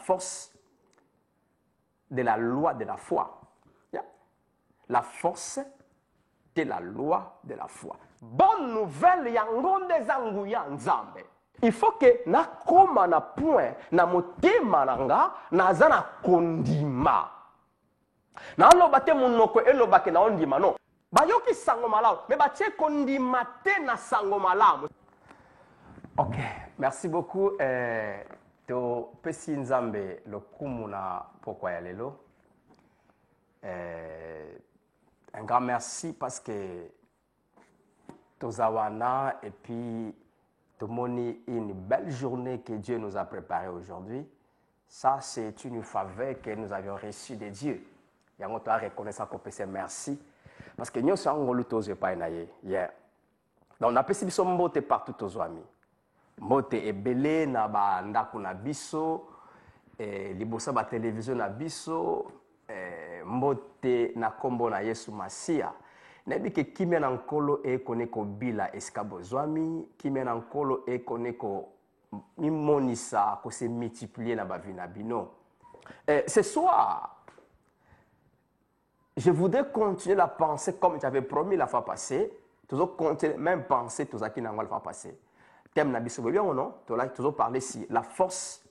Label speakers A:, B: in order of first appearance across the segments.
A: force de la loi de la foi. Yeah. La force de la loi de la foi. Bonne nouvelle, yangonde zanguya nzambe. Il faut que na koma na point na motema nanga na zana kondima. Na loba te monoko eloba ke na ondima non. Bayoki sango malamu, mais batie kondima te na sango malamu. Ok, merci beaucoup. To pesi nzambe lokumu na pokwa ya lelo. Un grand merci parce que Tozawana et puis Tomoni, une belle journée que Dieu nous a préparée aujourd'hui. Ça, c'est une faveur que nous avions reçue de Dieu. Et on doit reconnaître qu'on peut dire merci. Parce que nous sommes tous les pas hier. Donc, on a passé biso mbote partout aux amis. Mbote ebele na ba ndaku na biso, libosa ba télévision na biso, mbote na kombo na Yesu Masia. Nebi ke kimia na nkolo e koneko bila eskabo zwami, kimia na nkolo e koneko mimonisa ko se multiplier na ba vina bino. Ce soir, je voudrais continuer la pensée comme j'avais promis la fois passée. Toujours continuer même penser tout ça qui n'a pas la fois passée. Thème na biso bien ou non? Toujours parler ici la force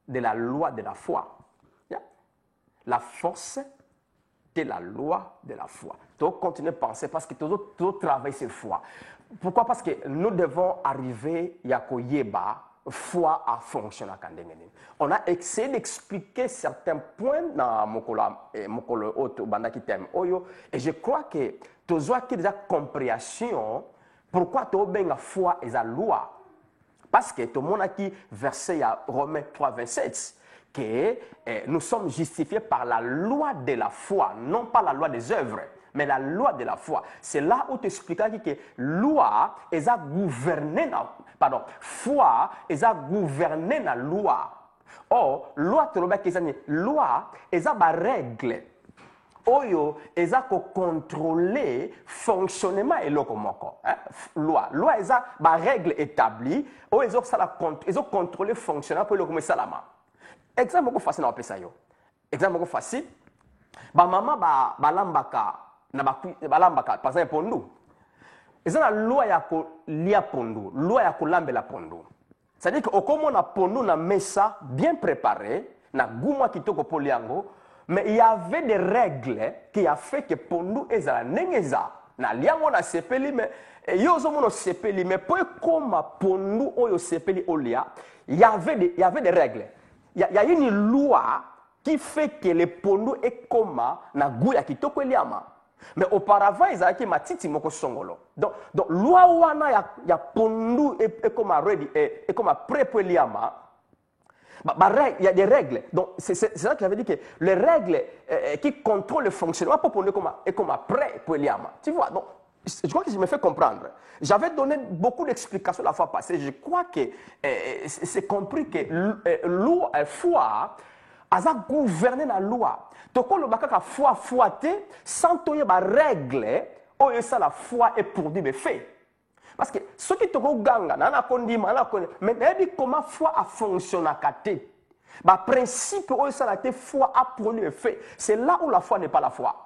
A: de la loi de la foi. Yeah. La force de la loi de la foi. Donc, continuez à penser parce que toujours travailler sur foi. Pourquoi? Parce que nous devons arriver à Koyeba, foi à fonctionner. On a essayé d'expliquer certains points dans Mokolo Oto Bandaki Tem Oyo et je crois que tu as déjà compréhension pourquoi tu as la foi et la loi. Parce que tout le monde a qui verset à Romains 3, 27. Que nous sommes justifiés par la loi de la foi, non pas la loi des œuvres, mais la loi de la foi. C'est là où tu expliques que loi est à gouverner, pardon, foi est à gouverner la loi. Or, loi est à règle. Oyo est à contrôler fonctionnement et lokomoko. Loi est à règle établie. Oyo est à contrôler fonctionnement pour le salama. Exemple facile na opesa yo. Exemple facile. Ba mama balambaka na balambaka par exemple pondu. Ezana loi ya ko lia pondu, loi ya ko lambela pondu. C'est-à-dire que okomo na pondu na mesa bien préparé, na guma kitoko poliango, mais il y avait des règles qui a fait que pondu ezala nengeza na liango na sepeli mais yo zo mono sepeli mais pour comme pondu oyo sepeli olia, il y avait des règles. Il y a une loi qui fait que le pondu est comme na gouya kitoko eliama. Mais auparavant, ils avaient matiti moko songolo. Donc loi wana ya pondu est comme ready est comme prêt pour eliama. Il y a des règles. Donc c'est ça qui veut dire que les règles qui contrôlent le fonctionnement pour pondu est comme prêt pour eliama. Tu vois donc je crois que je me fais comprendre. J'avais donné beaucoup d'explications la fois passée. Je crois que c'est compris que loi, foi, a gouverné la loi. Donc, on a foi, sans qu'il y ait des règles, la foi est pour dire des faits. Parce que ceux qui te regardent, mais comment la foi a fonctionné à côté. Le principe, la foi a produit des faits. C'est là où la foi n'est pas la foi.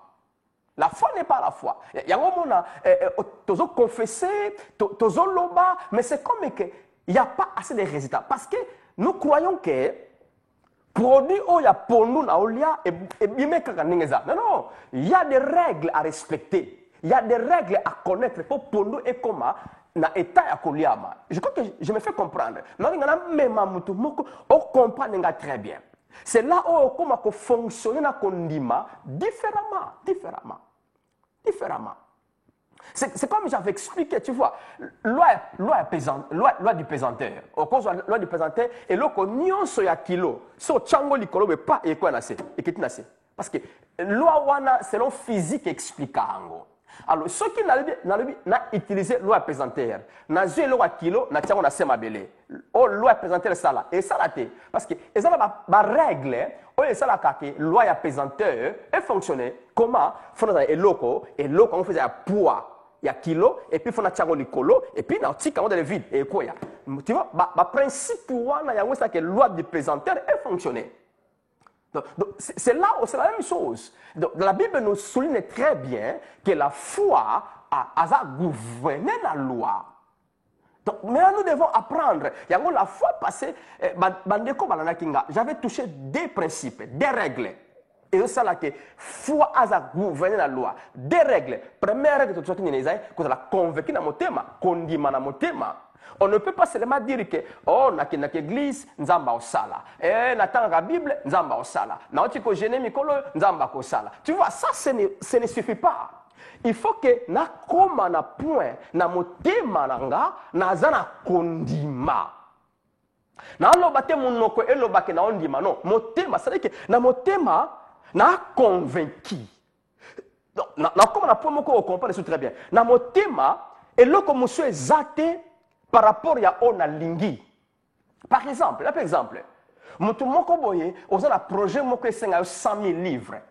A: La foi n'est pas la foi. Il y a un moment, tu as confessé, tu as loba, mais c'est comme qu'il n'y a pas assez de résultats. Parce que nous croyons que produit il y a pour nous, et bien non, non, il y a des règles à respecter. Il y a des règles à connaître pour nous et comment na état ya koliama. Je crois que je me fais comprendre. On comprend très bien. C'est là où on commence à fonctionner na kondima différemment. C'est comme j'avais expliqué, tu vois, loi du pesanteur. Au cause de la loi du pesanteur, et là, on soya kilo, so chango likolo, mais pas et quoi nase, et qui nase. Parce que loi wana, selon physique explique ango. Alors, ceux qui n'ont utilisé loi pesanteur, n'a joué loi kilo, n'a tiens on a sema belé. Oh, loi pesanteur ça là, et ça là parce que et ça là, ma règle, oh et ça là kake, loi pesanteur, et fonctionner comment? Faut et loco, on faisait un poids. il y a kilo, et puis il faut un likolo, et puis il y a un petit dans le vide. Et quoi, tu vois, le principe, il y a une loi du pesanteur est fonctionné. Donc c'est là où c'est la même chose. Donc, la Bible nous souligne très bien que la foi a gouverné la loi. Donc, maintenant, nous devons apprendre. La fois passée, j'avais touché des principes, des règles. Et c'est ça que la foi a gouverné la loi. Des règles. Première règle, c'est que la convaincu dans mon thème, condiment dans mon thème. On ne peut pas seulement dire que, oh, na l'église, nzamba osala. Eh, na la Bible, nzamba osala. Na otiko gene mikolo, nzamba osala. Tu vois, ça, ce ne suffit pas. Il faut que na koma na point na motema nanga na zana kondima. Na loba te monoko eloba ke na ondima non, motema, c'est-à-dire que na motema na convaincu. Na koma na point moko o comprendre ça très bien. Na motema eloko muso ezate par rapport à on a lingi. Par exemple, mutu moko boye oza na projet moko esenga 100 000 livres.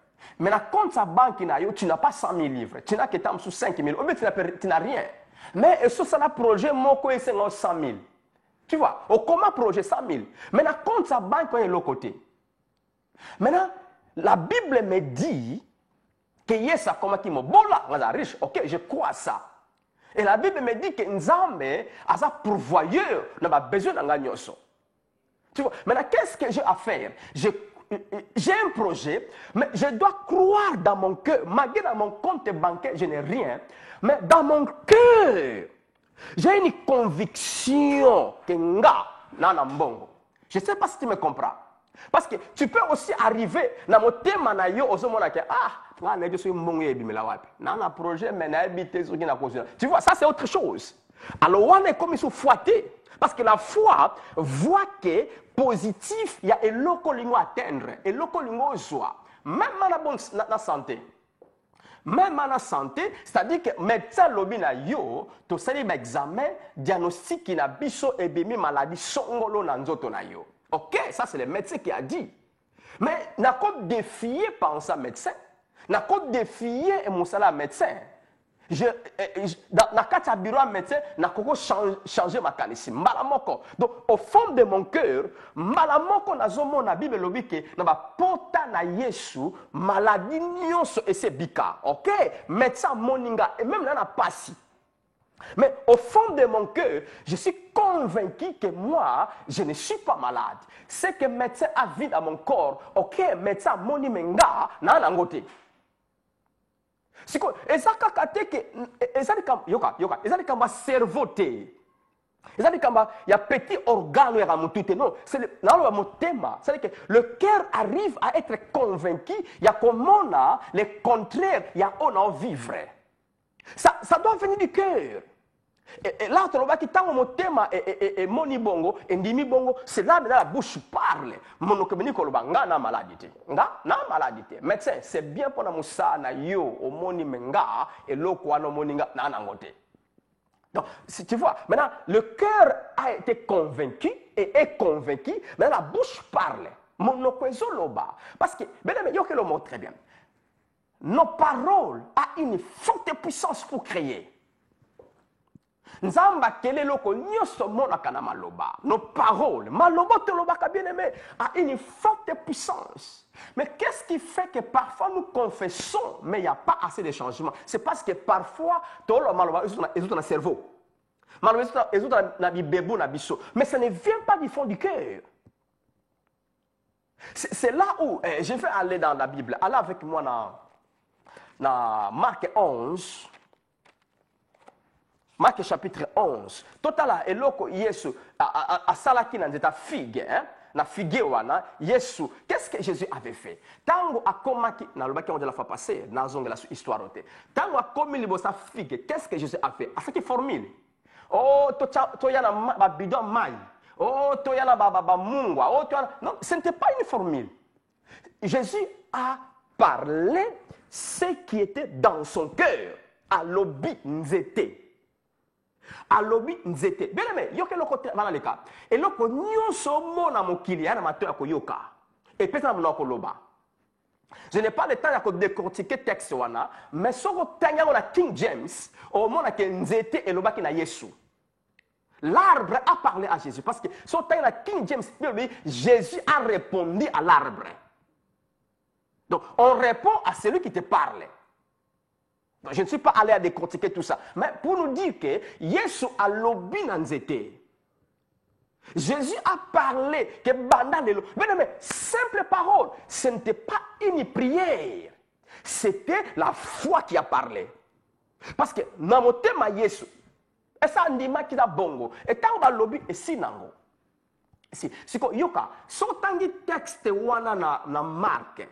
A: Mais na compte sa banque tu n'as pas 100 000 livres, tu n'as que sous 5 000, ou bien tu n'as rien. Mais sur ça projet moko esenga 100 000. Tu vois, au comment projet 100 000. Mais na compte sa banque est l'autre côté. Maintenant, la Bible me dit que yesa comme qui mo bola, on est riche. OK, je crois ça. Et la Bible me dit que Nzambe a sa pourvoyeur n'a pas besoin d'en gagner. Tu vois, maintenant qu'est-ce que j'ai à faire? J'ai un projet, mais je dois croire dans mon cœur. Malgré dans mon compte bancaire, je n'ai rien. Mais dans mon cœur, j'ai une conviction que nga nana mbongo. Je ne sais pas si tu me comprends. Parce que tu peux aussi arriver dans mon thème na yo ozomona que là je suis mbongo ebimela wapi. Nana projet mais na habité sur qui na cause. Tu vois, ça c'est autre chose. Alors on est comme ils sont fouettés parce que la foi voit que positif, il y a un loco lingo atteindre, un loco lingo joie. Même dans la santé. Même dans la santé, c'est-à-dire que médecin lobby na yo, to sali examen, diagnostic qui na biso et bimi maladie songolo na nzoto na yo. OK, ça c'est le médecin qui a dit. Mais n'a pas défier par ça médecin, n'a pas défier et mon salaire médecin. Dans le bureau médecin, je n'ai changer ma canisse. Donc, au fond de mon cœur, malamoko nazomo na Bible lobike na ba pota na Yesu maladie nyonso et c'est bika. OK? Médecin moninga et même là na passi. Mais au fond de mon cœur, je suis convaincu que moi, je ne suis pas malade. C'est que médecin a vie dans mon corps. OK? Médecin monimenga na nangote. C'est quoi? Et ça c'est comme cerveau té. C'est comme il y a petit organe à mon tout non, c'est le thème. C'est-à-dire que le cœur arrive à être convaincu, il y a comme on a le contraire, il y a on a vivre. Ça doit venir du cœur. Et là, tu vois que tant mon thème et moni bongo, et ndimi bongo, c'est là que la bouche parle. Mon communique le banga na maladie. Na maladie. Médecin, c'est bien pour nous ça na yo au moni menga et l'oko ano moninga na nangote. Donc, si tu vois, maintenant le cœur a été convaincu et est convaincu, mais la bouche parle. Mon okwezo loba. Parce que, ben yo que le mot très bien. Nos paroles ont une forte puissance pour créer. Nzamba kele loko nyoso mona kana maloba. Nos paroles, maloba te loba ka bien aimé, a une forte puissance. Mais qu'est-ce qui fait que parfois nous confessons, mais il n'y a pas assez de changements? C'est parce que parfois, tout le maloba est dans le cerveau. Maloba est dans la bibébou na biso. Mais ça ne vient pas du fond du cœur. C'est là où je vais aller dans la Bible. Allez avec moi dans Marc 11. Marc chapitre 11. Total eloko Yesu a salaki na nzeta figue, na figue wana Yesu. Qu'est-ce que Jésus avait fait? Tango akomaki na lobaki on de la fois passée, na zonga la histoire ote. Tango akomi libosa figue, qu'est-ce que Jésus a fait? A fait une formule. Oh to yana ba bidon mai. Oh to yana ba mungwa. Oh to yana... Non, ce n'était pas une formule. Jésus a parlé ce qui était dans son cœur. À l'obi nzete. Alobi nzete. Bien aimé, yoke loko vala leka. Et loko nyonso mona mokili yana mato ya koyoka. Et peut-être na loba. Je n'ai pas le temps de décortiquer le texte, mais si on a King James, au moment où nzete et l'obaki na Yesu. L'arbre a parlé à Jésus. Parce que si on a King James, Jésus a répondu à l'arbre. Donc, on répond à celui qui te parle. Donc, je ne suis pas allé à décortiquer tout ça. Mais pour nous dire que Yesu a lobby dans nzete. Jésus a parlé que bandalelo. Mais simple parole, ce n'était pas une prière. C'était la foi qui a parlé. Parce que dans mon thème à Yesu, et ça ndima qui a bongo, et quand on a lobby et si nango. Si ko yoka, so tangi texte wana na Marc.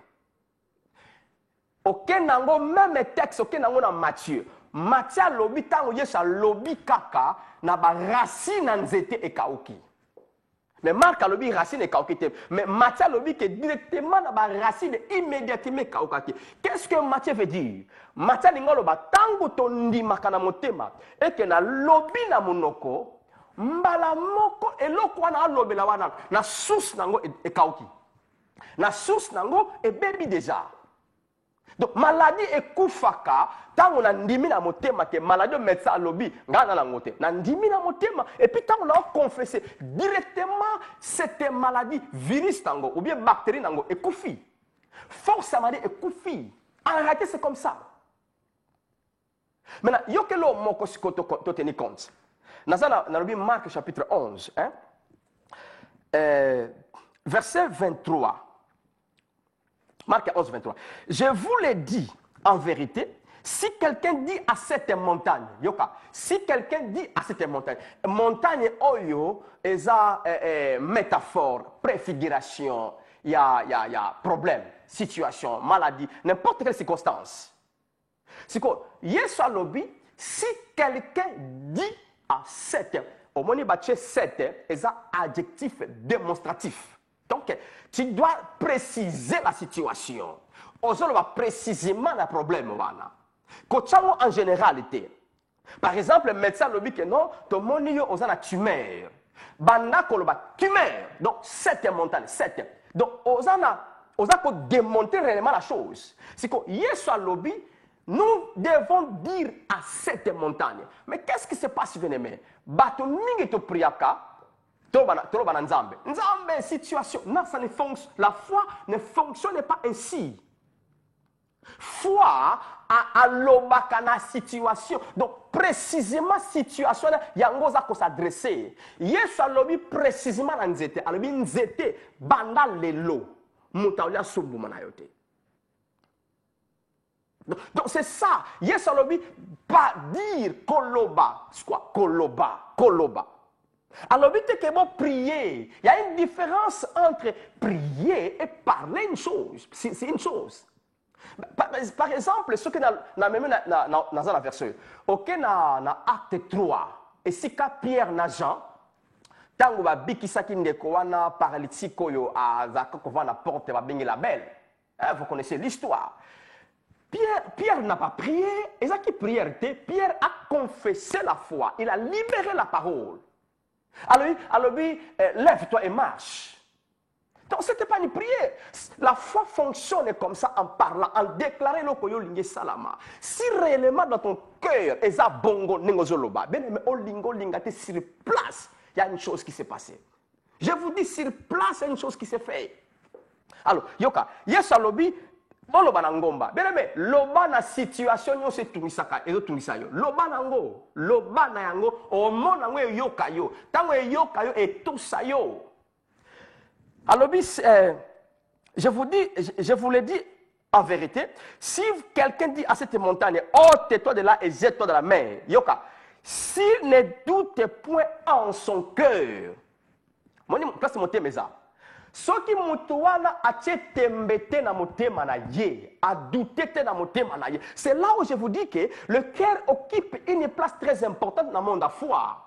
A: Ok nango même texte ok nango na Matthieu. Matthieu lobby tango Yesu lobby kaka na ba racine nzete e kaoki. Mais Marc a lobby racine et kaokite. Mais Matthieu lobby que directement dans la racine immédiatement kaokaki. Qu'est-ce que Matthieu veut dire? Matthieu lingolo ba tango tondi makana motema et que na lobby na monoko mbala moko eloko wana lobby la wana na source nango e kaoki. Na source nango e baby déjà. Donc maladie est koufaka tant on a ndimi na motema que maladie médecin à lobby ngana na ngote na ndimi na motema et puis tant on a confessé directement cette maladie virus tango ou bien bactérie nango et koufi force à maladie et koufi en réalité c'est comme ça. Maintenant yo que lo moko sikoto to tenir compte nazana na lobby Marc chapitre 11 hein verset 23. Marc 11, 23. Je vous l'ai dit en vérité, si quelqu'un dit à cette montagne, yoka, si quelqu'un dit à cette montagne oyo, eza métaphore, préfiguration, il y a problème, situation, maladie, n'importe quelle circonstance. C'est que, Yesu alobi, si quelqu'un dit à cette, au moins il 7, eza adjectif démonstratif. Donc, tu dois préciser la situation. On va précisément le problème. En généralité, par exemple, le médecin dit que non, tout le monde a une tumeur. Banda tumeur. Donc, 7 montagnes, 7. Donc, on a démontrer réellement la chose. C'est que Yesu lobby, nous devons dire à cette montagne. Mais qu'est-ce qui se passe, bien-aimé? Bato mingi to priaka. Nzambe, situation. Non, ça ne fonctionne. La foi ne fonctionne pas ainsi. Foi à l'obakana situation. Donc, précisément, situation, il y a un qui s'adresser. Yesu a lobby précisément dans nzete. A lobby nzete, banda lelo. Moutaoulia soumbu manayote. Donc, c'est ça. Yesu a lobby pas dire koloba. C'est quoi? Koloba. Alors, que bon prier, il y a une différence entre prier et parler une chose. C'est une chose. Par exemple, ce que nous avons dans la version, ok, dans acte 3, et si Pierre n'a Jean, tant que bikisaki ndeko wana paralytique yo a zakoko na porte va bengi la belle. Vous connaissez l'histoire. Pierre n'a pas prié, et ça qui prière, Pierre a confessé la foi, il a libéré la parole. Alors, lève-toi et marche. Donc, ce n'était pas une prière. La foi fonctionne comme ça en parlant, en déclarant le koyo lingé salama. Si réellement dans ton cœur, eza bongo nengozoloba, ben mais o lingo lingate sur place, il y a une chose qui s'est passée. Je vous dis, sur place, il y a une chose qui s'est faite. Alors, yoka, yesalobi, bon loba na ngomba. Bien aimé, loba na situation yo se tumisaka, ezo tumisa yo. Loba na yango, o mon nango yoka yo. Tango yoka yo et tout ça yo. Alors, je vous l'ai dit en vérité, si quelqu'un dit à cette montagne, ôte-toi de là et jette-toi dans la mer, yoka, s'il ne doute point en son cœur, place mon thème ça. Ce qui mutouana a tembete na motema na ye, a douté na motema na ye. C'est là où je vous dis que le cœur occupe une place très importante dans le monde à foi.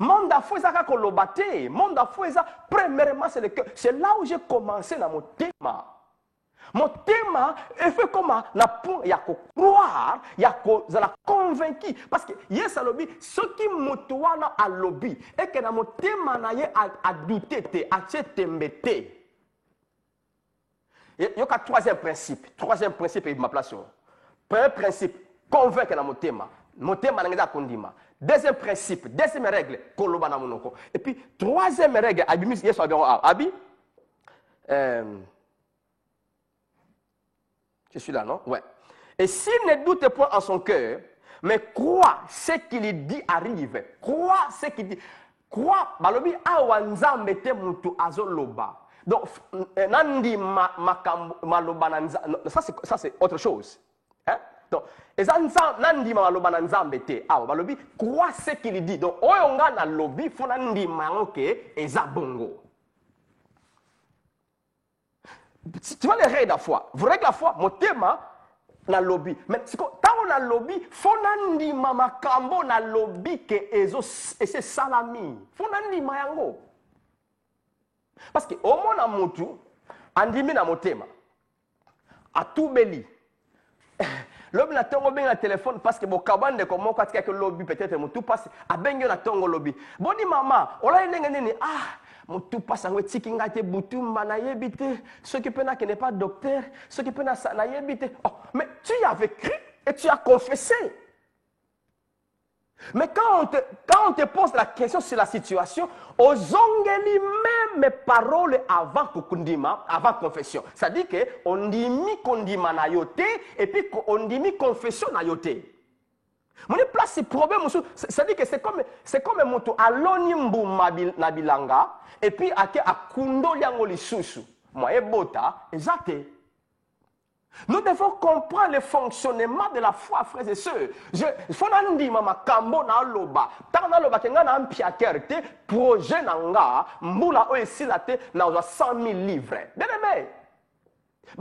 A: Monde à foi, c'est qu'on l'a batté. Monde à foi, premièrement, c'est le cœur. C'est là où j'ai commencé dans mon thème. Mon thème est fait comment? Il y a qu'à croire, il y a qu'à convaincre. Parce que, yes, à lobby, ce qui m'outouana à lobby, et que dans mon thème, a douté, a t'embêté. Il y a un troisième principe. Troisième principe, il ma place. Premier principe, convaincre dans mon thème. Mon thème, c'est kondima. Deuxième principe, deuxième règle, koloba na monoko. Et puis, troisième règle, Abi, Abi, je suis là, non? Ouais. Et s'il ne doute point en son cœur, mais croit ce qu'il dit arrive. Croit ce qu'il dit. Croit, balobi awanza mete mutu azoloba. Donc, nandi maloba nanza. Ça c'est autre chose. Hein? Donc, nandi maloba nanza mbete. Ah, balobi croit ce qu'il dit. Donc, oyonga na lobi fo nandi maoke ezabongo. Tu vois les règles de la foi. Vous règles la foi, mon thème, na lobby. Mais quand on a lobby, faut nandi mama kambo na lobby que ezo et c'est salami. Faut nandi mayango. Parce que au moins na mutu, andimi na motema. A tout beli. Lobby na tongo ben na téléphone parce que bon kabande comment quand quelque lobby peut-être mutu passe a bengo na tongo lobby. Boni mama, ola ndenge nini mutu passe ngwe tikinga te butu mana yebite, ce qui peut na qui n'est pas docteur, ce qui peut na yebite. Oh, mais tu y avais cru et tu as confessé. Mais quand on te pose la question sur la situation, aux ongeli même paroles avant kundima, avant confession. Ça dit que on dit mi kundima na yote et puis on dit mi confession na yote. Mon place c'est problème, ça dit que c'est comme moto aloni mbuma na bilanga et puis ake akundo liango lisusu. Moi ebota ezate. Nous devons comprendre le fonctionnement de la foi, frères et sœurs. Il faut dire mama kambo na loba. Tant na loba kenga na mpiakerte projet nanga mbula o esilate na 100 000 livres. Bien aimé.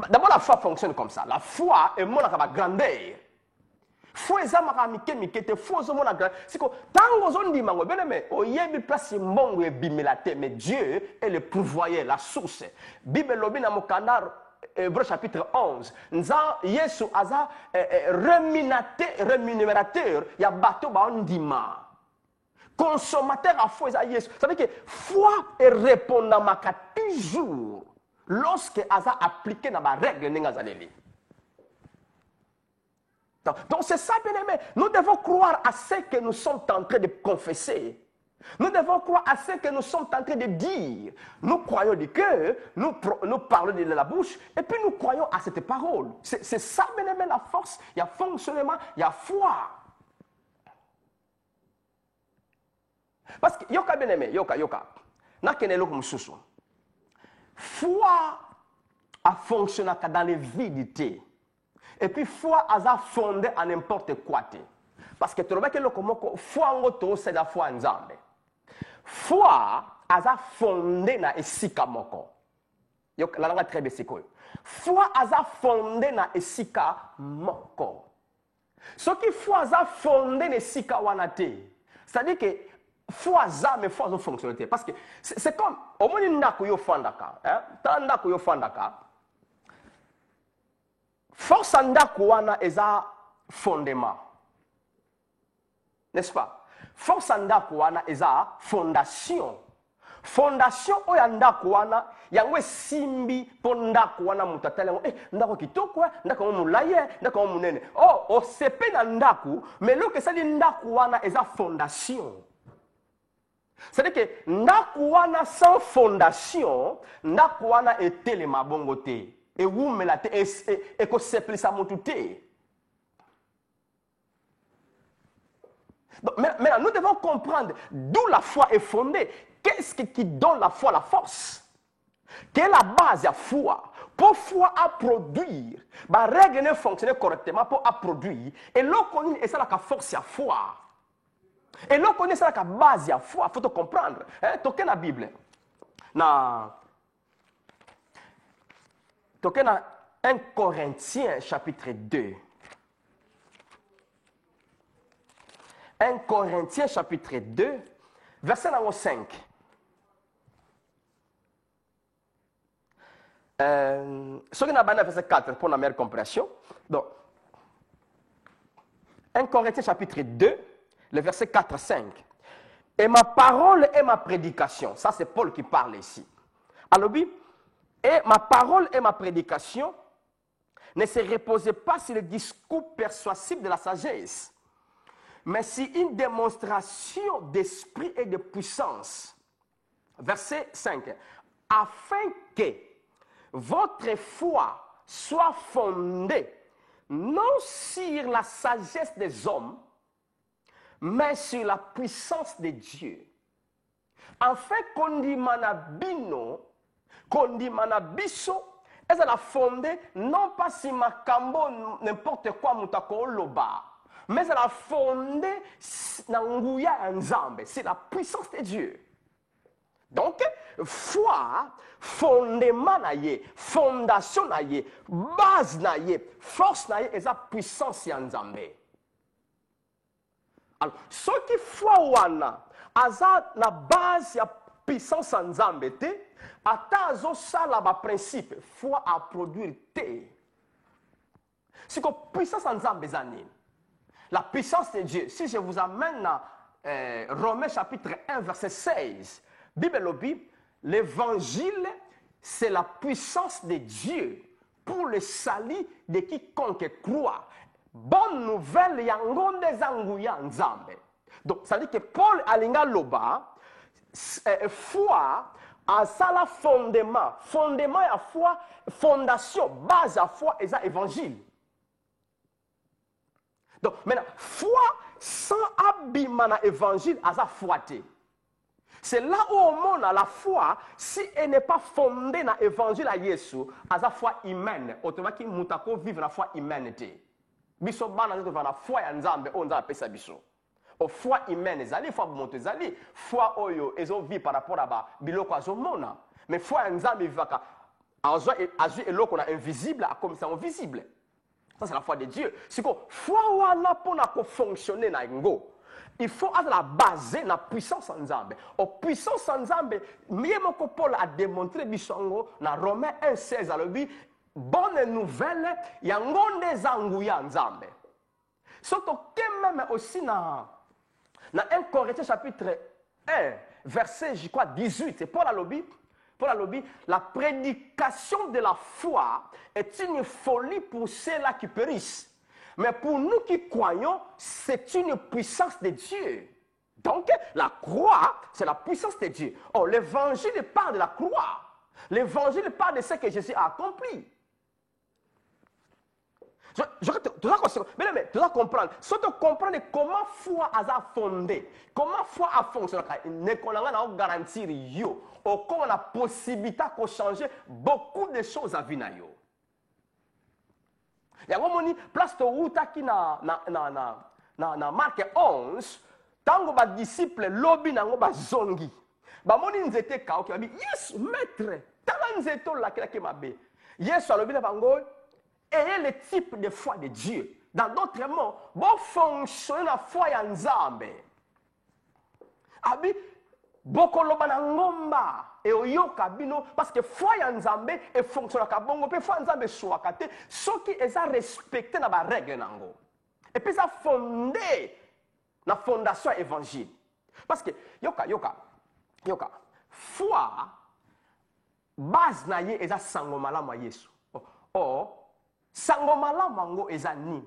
A: D'abord la foi fonctionne comme ça. La foi est mon akaba grandeur. Foi ezamaka mikete foi zo mona grandeur. Siko tango zo ndima ngo bien aimé. Oyebi place mbongo e bimelate mais Dieu est le pourvoyeur, la source. Bible lobi na mokandar Hébreux chapitre 11. Yesu aza rémunérateur, il y a bateau ba ondima. Consommateur à foi Yesu. Ça veut dire que foi est répondant maka toujours lorsque aza appliqué dans la règle n'engazaleli. Donc c'est ça bien aimé. Nous devons croire à ce que nous sommes en train de confesser. Nous devons croire à ce que nous sommes en train de dire. Nous croyons du cœur, nous parlons de la bouche, et puis nous croyons à cette parole. C'est ça, bien aimé, la force. Il y a fonctionnement, il y a foi. Parce que, yoka bien aimé, yoka. Nakenelo comme soussou. Foi a fonctionné dans les vidités. Et puis foi a fondé à n'importe quoi. Parce que tu vois que le foi c'est la foi en Zambé. Foi a fondé na esika moko. La langue très bien c'est quoi? Foi a fondé na esika moko. Ce qui foi a fondé na esika wanate. C'est-à-dire que foi za mais foi zo fonctionnalité parce que c'est comme au moins ndako yo fandaka, hein? Tandako yo fandaka. Force ndako wana eza fondement. N'est-ce pas? Force ndako wana eza fondation. Fondation oya ndako wana yango simbi po ndako wana mutatala ngo ndako kitoko ndako mulaye ndako munene. Oh o sepe na ndako mais lo que ça dit ndako wana eza fondation. C'est-à-dire que ndako wana sans fondation ndako wana etele mabongo te et wumela te et ko seplisa mutu te. Donc, maintenant, nous devons comprendre d'où la foi est fondée. Qu'est-ce qui donne la foi la force? Quelle est la base de la foi? Pour la foi à produire, la règle ne fonctionne correctement pour produire. Et l'on connaît et c'est la force de la foi. Et l'on connaît c'est la base de la foi. Il faut comprendre. Toquez la Bible. Toquez dans 1 Corinthiens chapitre 2. 1 Corinthiens chapitre 2, verset 5. Ce qui n'a pas verset 4 pour la meilleure compréhension. Donc, 1 Corinthiens chapitre 2, le verset 4-5. Et ma parole et ma prédication, ça c'est Paul qui parle ici. Alors, Et ma parole et ma prédication ne se reposaient pas sur le discours persuasif de la sagesse, mais sur une démonstration d'esprit et de puissance. Verset 5. Afin que votre foi soit fondée non sur la sagesse des hommes, mais sur la puissance de Dieu. Afin qu'on dit manabino, qu'on dit manabiso, et ça la fondée non pas sur makambo n'importe quoi mutako loba, mais ça la fondée n'angouya nzambe, c'est la puissance de Dieu. Donc, foi, fondement naie, fondation naie, base naie, force naie, et sa puissance nzambe. Alors, ce qui foi wana, aza na base ya puissance nzambe te, ata azo sala ba principe, foi à produire te. C'est que puissance nzambe zanine. La puissance de Dieu. Si je vous amène à Romains chapitre 1, verset 16, Bible lobi, l'évangile, c'est la puissance de Dieu pour le salut de quiconque croit. Bonne nouvelle, yango ndezanguya nzambe. Donc, ça dit que Paul alinga loba, foi, à ça la fondement à foi, fondation, base à foi, et ça évangile. Donc, maintenant, foi sans abîmer l'évangile, à ça foi. C'est là où on montre la foi, si elle n'est pas fondée dans l'évangile à Jésus, à sa foi humaine, autrement mutako vivre la foi humanité. Biso bana zetu la foi ya nzambe on nzambe pesa biso. O foi humaine ezali foi monte ezali foi oyo ezo vivre par rapport à ba biloko azomona. Mais foi ya nzambe vivaka azwa eloko na invisible comme ça visible. Ça c'est la foi de Dieu. C'est que foi wana pona ko fonctionner na ngo. Il faut être la base na puissance en Nzambe. O puissance en Nzambe, mieux que Paul a démontré bisongo na Romains 1:16 à l'objet. Bonne nouvelle, yango ndezanguya Nzambe. Surtout que même aussi na 1 Corinthiens chapitre 1 verset je crois 18, c'est Paul à l'objet. Pour la lobby, la prédication de la foi est une folie pour ceux-là qui périssent. Mais pour nous qui croyons, c'est une puissance de Dieu. Donc, la croix, c'est la puissance de Dieu. Oh, l'évangile parle de la croix. L'évangile parle de ce que Jésus a accompli. Tu dois comprendre. Si tu comprends comment la foi a fondé, comment la foi a fonctionné, on a garantir yo, on a la possibilité de changer beaucoup de choses à vie. Il y a une place de Wuta qui na Marc 11, tant que les disciples lobby na ngo bazongi. Ba moni nzete ka oki bi yes maître, tant nzeto la ki mabe. Yes alobi na bango ayez le type de foi de Dieu. Dans d'autres mots, bon fonctionner la foi ya Nzambe. Abi bokoloba na ngomba et oyoka bino parce que foi ya Nzambe et fonctionner ka bongo pe foi Nzambe swaka te soki eza respecté na ba règle nango. Et puis ça fondé na fondation évangile. Parce que yoka foi base na ye eza sango malamu ya Yesu. Oh sango malamu yango eza nini?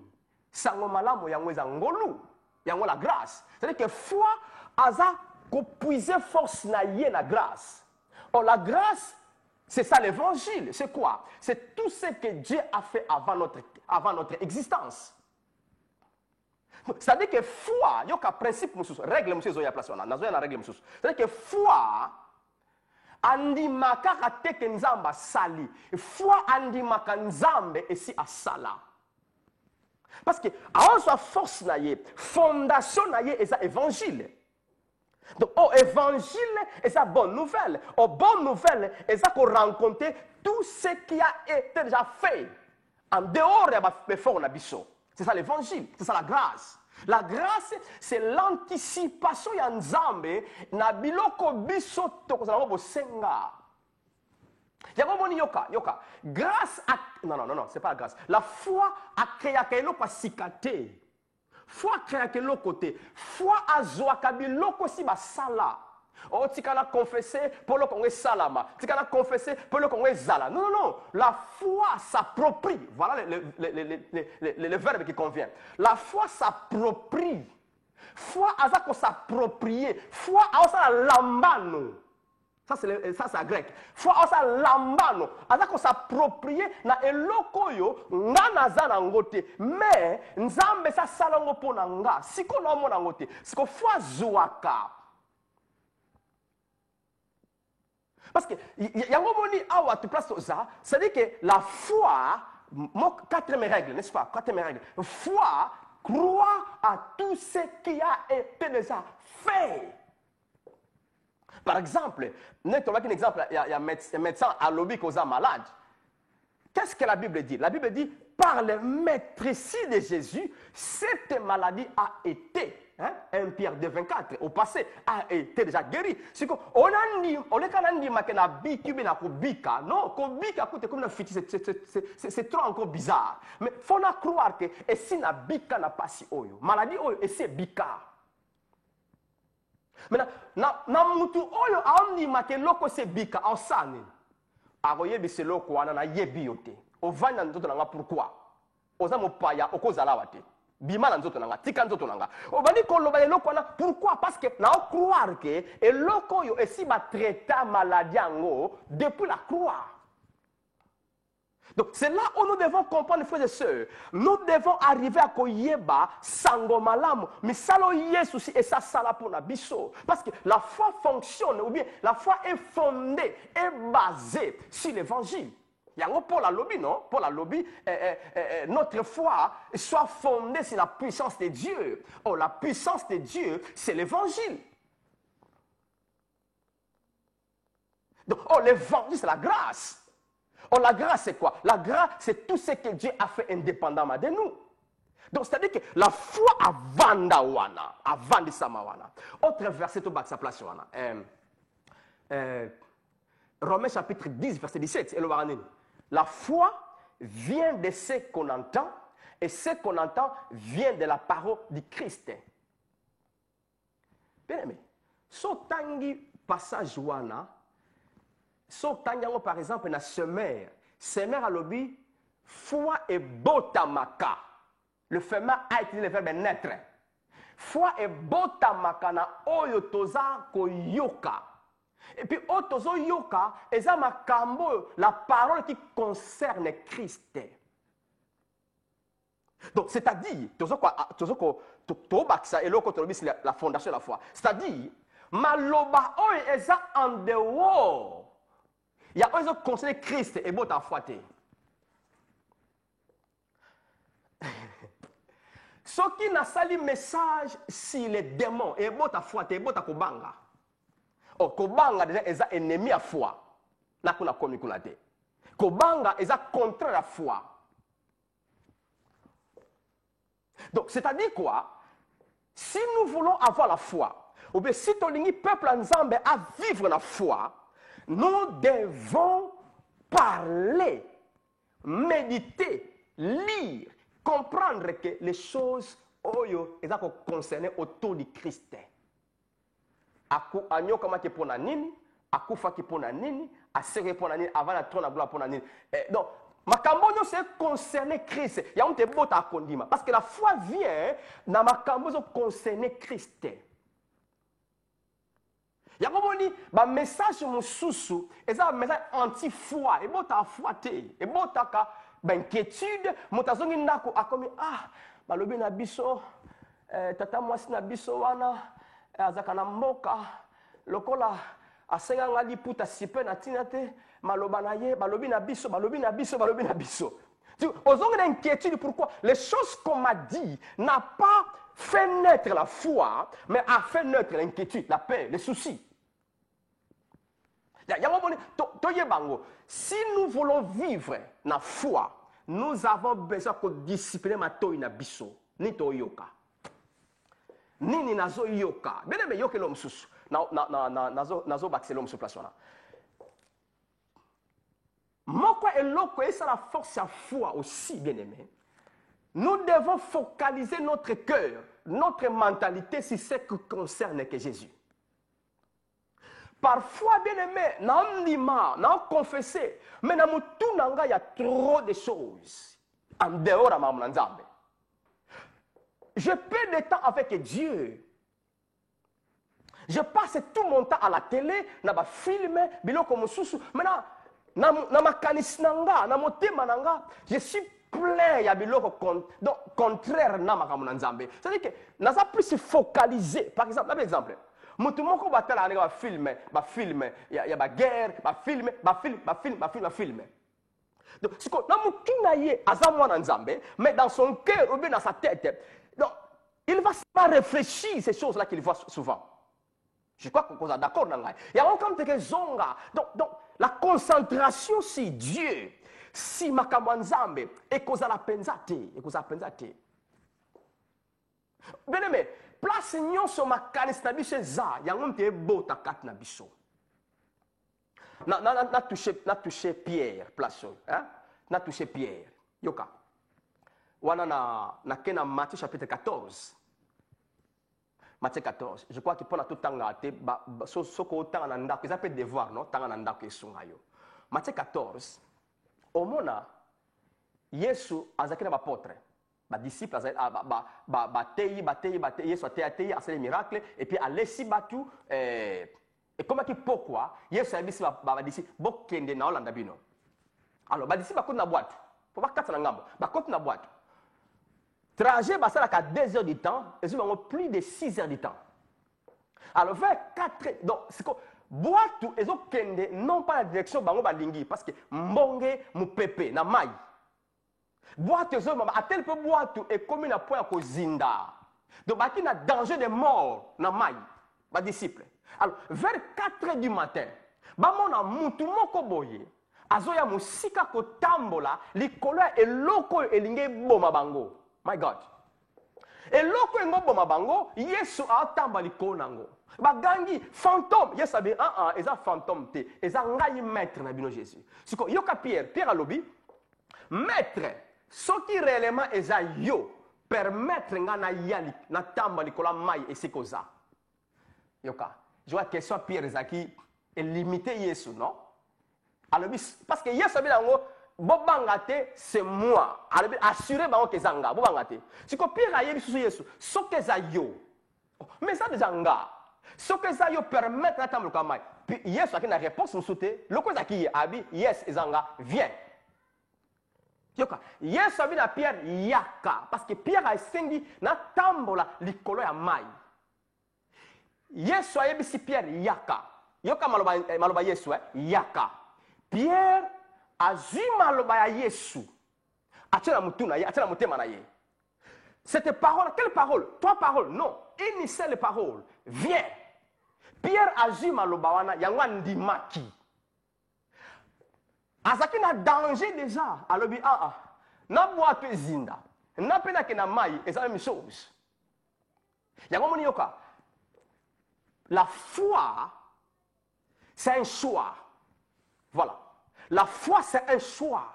A: Sango malamu yango eza ngolu, yango la grâce. C'est-à-dire que foi aza ko puiser force na ye na grâce. Oh la grâce, c'est ça l'évangile. C'est quoi? C'est tout ce que Dieu a fait avant notre existence. C'est-à-dire que foi, il y a un principe, règle, c'est-à-dire que foi, andimaka kateke nzamba sali. Foi andimaka nzambe esi asala. Parce que à sa force naie, fondation naie est ça évangile. Donc oh évangile est ça bonne nouvelle. Oh bonne nouvelle est ça qu'on rencontre tout ce qui a été déjà fait en dehors de l'effort nabiso. C'est ça l'évangile, c'est ça la grâce. La grâce, c'est l'anticipation ya nzambe na biloko biso tokozala mo bosenga. Yango moni yoka. Grâce à non, c'est pas la grâce. La foi a créé keloko sikate. Foi a créé keloko côté. Foi a zoaka biloko si basala. Oh, tu as confessé pour le Congrès Salama. Tu as confessé pour le Congrès Zala. Non, non, non. La foi s'approprie. Voilà le verbe qui convient. La foi s'approprie. Foi, ça qu'on s'approprier. Foi, ça lambano. Ça, c'est grec. Foi, ça lambano. Ça qu'on s'approprier na eloko yo nga naza na ngote. Mais nzambe sa salango po na nga. Siko na mo na ngote. Siko foi zuaka. Parce que, il y a un moment où tu places ça, c'est-à-dire que la foi, quatrième règle, n'est-ce pas? Quatrième règle. Foi, croit à tout ce qui a été déjà fait. Par exemple, un exemple, il y a un médecin à l'objet qui est malade. Qu'est-ce que la Bible dit? La Bible dit, par le maîtrise de Jésus, cette maladie a été. 1 Pierre 2,24, au passé, a été déjà guéri. C'est qu'on a dit, on est quand même dit que la biki, non, c'est trop encore bizarre. Mais il faut croire que et si la bika n'a pas si oyo, maladie oyo, et c'est bika. Maintenant, na mutu oyo, a dit que loko c'est bika, en sani. Aroye bise loko, ana na yebiote. O vanya nzoto nanga pourquoi? Oza mo paya, oko zalawate. Bima na nzoto nanga, tika nzoto nanga. Obandi koloba eloko wana, pourquoi? Parce que na croire que eloko yo esi ba traiter maladie ango depuis la croix. Donc c'est là où nous devons comprendre, frères et sœurs. Nous devons arriver à koyeba sango malamu, mais salo yesu si et ça sala pour na biso. Parce que la foi fonctionne, ou bien la foi est fondée, est basée sur l'évangile. Pour la lobby, non? Pour la lobby, notre foi soit fondée sur la puissance de Dieu. Oh, la puissance de Dieu, c'est l'évangile. Donc, oh, l'évangile, c'est la grâce. Oh, la grâce, c'est quoi? La grâce, c'est tout ce que Dieu a fait indépendamment de nous. Donc, c'est-à-dire que la foi avant d'Awana, avant de Samawana. Autre verset au bas de sa place, Romains chapitre 10, verset 17. Et le la foi vient de ce qu'on entend, et ce qu'on entend vient de la parole du Christ. Bien aimé, sotangi passage wana, sotangi par exemple na semer à l'obi, foi et botamaka. Le ferment a utilisé le verbe naître. Foi et botamaka na oyo toza koyoka. Et puis, otozo yoka, eza makambo, la parole qui concerne Christ. Donc, c'est-à-dire, la fondation de la foi. C'est-à-dire, maloba oyo eza en dehors. Il y a oyo concerne Christ et bota foite. Ce qui n'a sali message si les démons et bota foite et bota kobanga. Oh, kobanga déjà est ennemi à foi. Na kuna komi kuna te. Kobanga est contraire à foi. Donc, c'est-à-dire quoi? Si nous voulons avoir la foi, ou bien si ton peuple ensemble à vivre la foi, nous devons parler, méditer, lire, comprendre que les choses oyo est concernées autour du Christ. Anyoka ki pona nini, akufa ki pona nini, asere pona nini, avant la trône à gloire pona nini. Donc, makambo nyo c'est concerner Christ. Il y a un te bota kondima parce que la foi vient dans makambo zo concerner Christ. Il y a un message mususu, et un message anti-foi, et bota foi te, et bota ka inquiétude, mutazongi ndako akomi balobi na biso, tata mwasi na biso wana azaka na mboka lokola asenganga liputa sipe na tina te maloba na ye balobi na biso balobi na biso balobi na biso. Ozongi na inquiétude pourquoi les choses qu'on m'a dit n'a pas fait naître la foi mais a fait naître l'inquiétude, la peur, les soucis. Si nous voulons vivre la foi, nous avons besoin de discipliner ma toi na biso ni to yoka. Nini nazo yoka. Bien aimé yoke l'homme sous. Nazo baxé l'homme sous place là. Moko et loko et ça la force à foi aussi bien aimé. Nous devons focaliser notre cœur, notre mentalité sur ce qui concerne que Jésus. Parfois, bien aimé, n'a confessé, mais dans mon tout nanga, il y a trop de choses en dehors de ma Nzambe. Je perds du temps avec Dieu. Je passe tout mon temps à la télé, dans ma film, biloko mosusu. Maintenant, dans ma kanis nanga, dans mon thème nanga, je suis plein ya biloko contraire na ma Nzambe. C'est-à-dire que n'a pas plus se focaliser. Par exemple, un exemple. Mutu moko batala ane ba film, ya ba guerre, ba film. Donc c'est quoi? Na mutu na ye azamwa na Nzambe, mais dans son cœur ou bien dans sa tête. Donc il va pas réfléchir ces choses-là qu'il voit souvent. Je crois qu'on est d'accord dans ça. Il y a encore des zonga. Donc la concentration sur Dieu, si makambo Nzambe et cause la penzate, bien aimé, place nyonso makanisi na biso eza yango te bota kat na biso. Na touché Pierre place hein? Na touché Pierre. Yoka. Wana na kena Matthieu chapitre 14. Matthieu 14. Je crois que pour la tout temps te soko tanga na ndako, ils appellent devoir non, tanga na ndako esunga yo. Matthieu 14. Omona Yesu azakina ba apôtre. Les disciples, Yesu a fait des miracles, et puis à l'essayer battu, et comment pourquoi Yesu a dit que les disciples bokende na olanda bino. Alors, les disciples bakoti na boîte, pour pas katana ngambo, bakoti na boîte. Trajet basala ka 2 heures du temps, et ils ont plus de 6 heures du temps. Alors vers 4 donc c'est quoi boîte ils ont kende non pas la direction bango balingi parce que mbonge mupepe na mai. Boîte à tel peu boîte est comme une point à kozinda. Donc il y a danger de mort na mai, les disciples. Alors vers 4 heures du matin, bamona mutu moko boye, azoya musika ko tambola, likolo eloko elinge boma bango. My God. Eloko engo boma bango, Yesu a tamba likolo nango. Bagangi fantôme, Yesu a dit eza fantôme te, eza ngai maître na bino Jésus. Siko yoka Pierre a lobi, maître ce qui réellement est yo permettre ngana yali na tamba likola mai esikoza. Yoka. Je vois question Pierre Zaki est limité Yesu non? Alors parce que Yesu bi nango bobangate c'est moi. Alors assurer bango ke zanga bobangate. Siko Pierre a yebi susu Yesu, so ke za yo. Mais ça déjà nga. So ke za yo permettre na tamba likola mai. Puis Yesu a une réponse musute, loko zaki abi yes ezanga viens. Yesu a na Pierre yaka parce que Pierre a sengi na tambola likolo ya mai. Yesu a yebisi Pierre yaka. Yoka maloba Yesu yaka. Pierre a zui maloba ya Yesu. Atena mutuna ye, atena mutema na ye. Cette parole, quelle parole? 3 paroles? Non, une seule parole. Viens. Pierre a zui maloba wana yango ndimaki. Azaki na danger déjà. Alors bi na boîte zinda. Na pena ke na mai, et ça la même chose. Yango moni yoka. La foi c'est un choix. Voilà. La foi c'est un choix.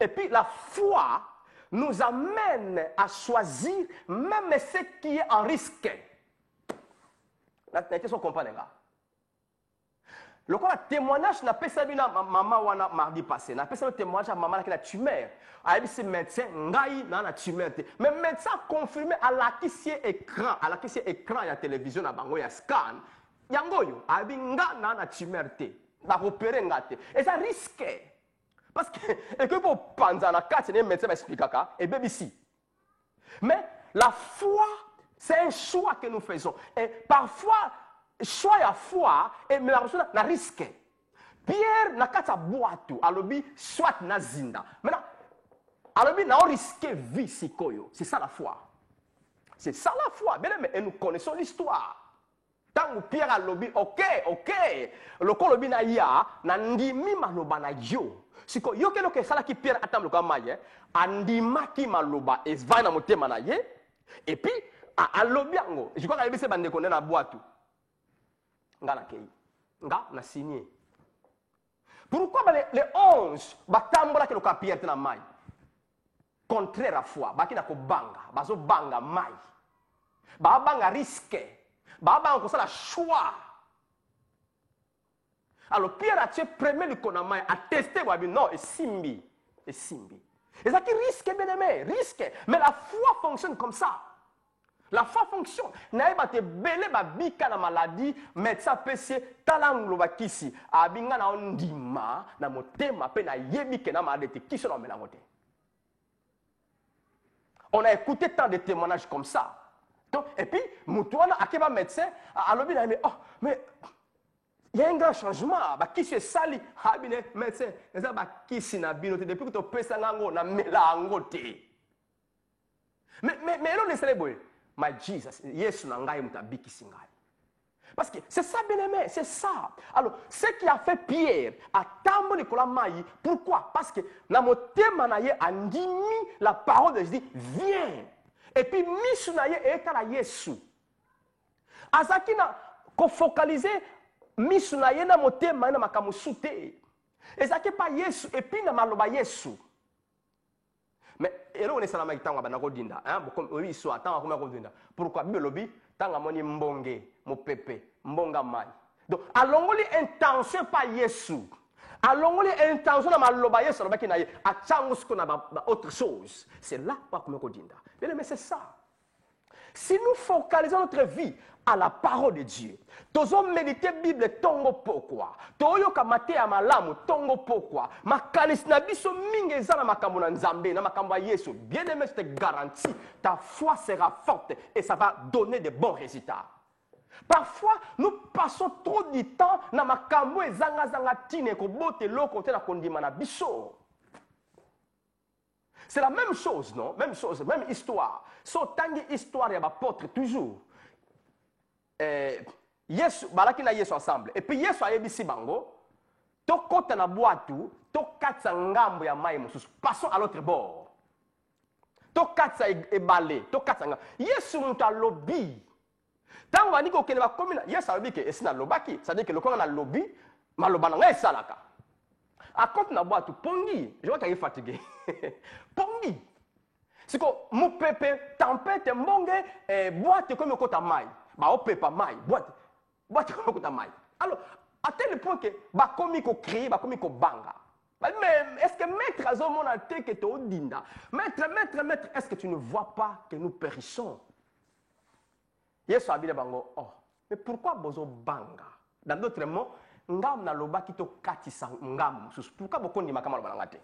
A: Et puis la foi nous amène à choisir même ce qui est en risque. La question comprend les gars. Le témoignage n'a pas servi à maman wana mardi passé. N'a pas servi témoignage à maman qui a la tumeur. A dit c'est médecin ngai na la tumeur. Mais médecin confirmé à la kissie écran, il y a télévision na bango ya scan. Yango yo a dit nga na la tumeur te. Na opérer ngate. Et ça risque parce que et que pour panza na 4 médecin va expliquer ça et bébé si. Mais la foi c'est un choix que nous faisons et parfois choix ya foi et mais la personne na risque. Pierre na kata boatu alobi soit na zinda. Maintenant alobi na risquer vie sikoyo. C'est ça la foi. C'est ça la foi. Bien mais nous connaissons l'histoire. Tant Pierre alobi OK. Le kolobi na ya na ndimi maloba na yo. Siko yo kelo ke sala ki Pierre atam loka maye andima ki maloba es va na motema na ye et puis alobi yango. Je crois que c'est bande connaît na boatu. Nga na kei. Nga na signé. Pourquoi les 11 batambola ke loka Pierre na mai? Contraire à foi, baki na ko banga, bazo banga mai. Ba banga risque. Baba on ça le choix. Alors Pierre a tué premier le konama a testé non et simbi. Et ça qui risque bien aimé, risque. Mais la foi fonctionne comme ça. La foi fonctionne. Naïba te belé ba bika na maladie, médecin PC talango ba kisi. Abinga na ondima na motema pe na yebike na maladie kisi na mela moté. On a écouté tant de témoignages comme ça. Donc, et puis, Moutouana, à quel médecin, à l'objet, il dit, oh, mais il y a un grand changement. Qui se sali, ah, bien, médecin, qui s'y n'a bien depuis que tu peux s'engager, na melangoté. Mais là, on est célébré. My Jesus, yes, nangai mutabiki singai. Parce que c'est ça, bien aimé, c'est ça. Alors, ce qui a fait Pierre à Tambo Nicolas Maï, pourquoi? Parce que dans mon thème, a dit la parole de Jésus, viens. Et puis, Misunaye est à la Yesu. Azaki na ko focaliser Misunaye na mon thème, na makamusute. Et ça qui pas Yesu, et puis na maloba Yesu. Mais, et là, on est sur la maïta, on va dinda. Oui, soit, tant qu'on dinda. Pourquoi? Biolobi, tant moni mbonge, mo pepe, mbonga mai. Donc, allons les intentions pas Yesu. Allons les intentions na maloba Yesu, na kinaye, a changus qu'on a autre chose. C'est là pas comme on dinda. Mais c'est ça. Si nous focalisons notre vie à la parole de Dieu, tozo méditer Bible tongo pourquoi, toyo kamate ya malamu tongo pourquoi, makalis na biso mingi eza na makambo na Nzambe na makambo ya Yesu, bien aimé, je te garantis, ta foi sera forte et ça va donner de bons résultats. Parfois, nous passons trop de temps na makambo ezanga zanga tine ko bote loko te na kondima na biso. C'est la même chose, non? Même chose, même histoire. So, tangi histoire, il y a l'apôtre toujours. Yesu, balaki na Yesu ensemble. Et puis Yesu a yebisi bango, to kota na boatu, to katsa ngambo ya mai mususu. Passons à l'autre bord. To katsa ebale, to katsa ngambo. Yesu muta lobi. Tango baniko kene ba komina, Yesu a lobi ke esina lobaki, ça veut dire que le corps na lobi, malobana nga esalaka. À contre na boatu pongi, je vois qu'il est fatigué. Pongi. C'est que mon pépé tempête mbonge boîte comme kota mai. Ba o pepa mai, boîte comme kota mai. Alors, à tel point que ba komi ko crier, ba komi ko banga. Mais est-ce que maître azomon a te que to dinda? Maître, est-ce que tu ne vois pas que nous périssons? Yesu abile bango. Oh, mais pourquoi bozo banga? Dans d'autres mots, ngam na loba ki to katisa ngam. Pourquoi beaucoup ni makama loba ngate?